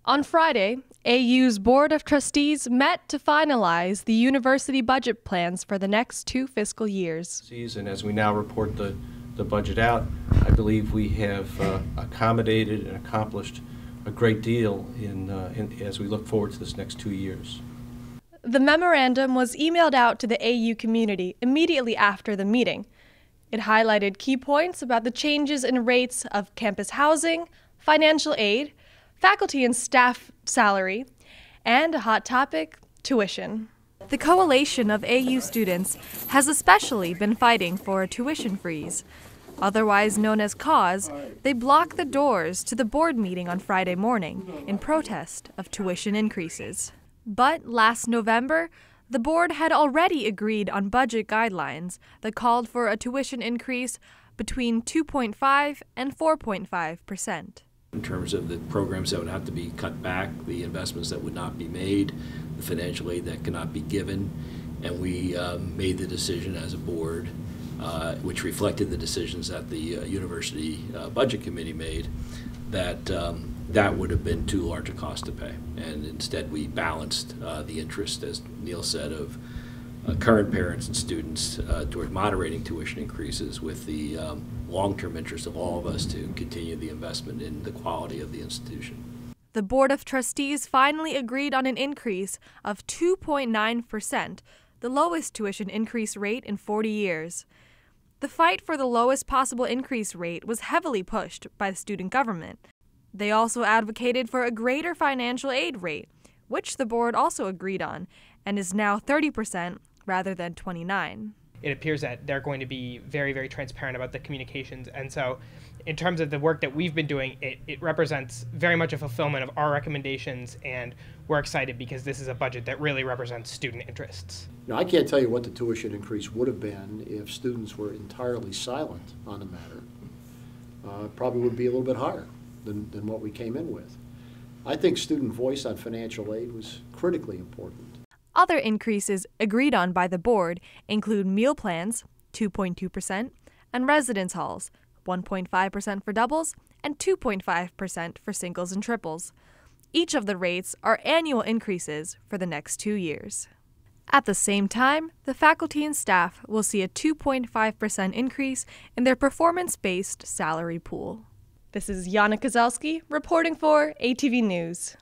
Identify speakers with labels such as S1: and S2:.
S1: On Friday, AU's Board of Trustees met to finalize the university budget plans for the next 2 fiscal years.
S2: And as we now report the budget out, I believe we have accommodated and accomplished a great deal as we look forward to this next 2 years.
S1: The memorandum was emailed out to the AU community immediately after the meeting. It highlighted key points about the changes in rates of campus housing, financial aid, faculty and staff salary, and a hot topic, tuition. The coalition of AU students has especially been fighting for a tuition freeze. Otherwise known as CAUS, they blocked the doors to the board meeting on Friday morning in protest of tuition increases. But last November, the board had already agreed on budget guidelines that called for a tuition increase between 2.5 and 4.5%.
S3: In terms of the programs that would have to be cut back, the investments that would not be made, the financial aid that cannot be given, and we made the decision as a board, which reflected the decisions that the university budget committee made, that that would have been too large a cost to pay. And instead we balanced the interest, as Neil said, of current parents and students toward moderating tuition increases with the long-term interest of all of us to continue the investment in the quality of the institution.
S1: The Board of Trustees finally agreed on an increase of 2.9%, the lowest tuition increase rate in 40 years. The fight for the lowest possible increase rate was heavily pushed by the student government. They also advocated for a greater financial aid rate, which the board also agreed on, and is now 30% rather than 29%.
S4: It appears that they're going to be very, very transparent about the communications. And so in terms of the work that we've been doing, it represents very much a fulfillment of our recommendations, and we're excited because this is a budget that really represents student interests.
S5: Now, I can't tell you what the tuition increase would have been if students were entirely silent on the matter. Probably would be a little bit higher than what we came in with. I think student voice on financial aid was critically important.
S1: Other increases agreed on by the board include meal plans, 2.2%, and residence halls, 1.5% for doubles and 2.5% for singles and triples. Each of the rates are annual increases for the next 2 years. At the same time, the faculty and staff will see a 2.5% increase in their performance-based salary pool. This is Iana Kozelsky reporting for ATV News.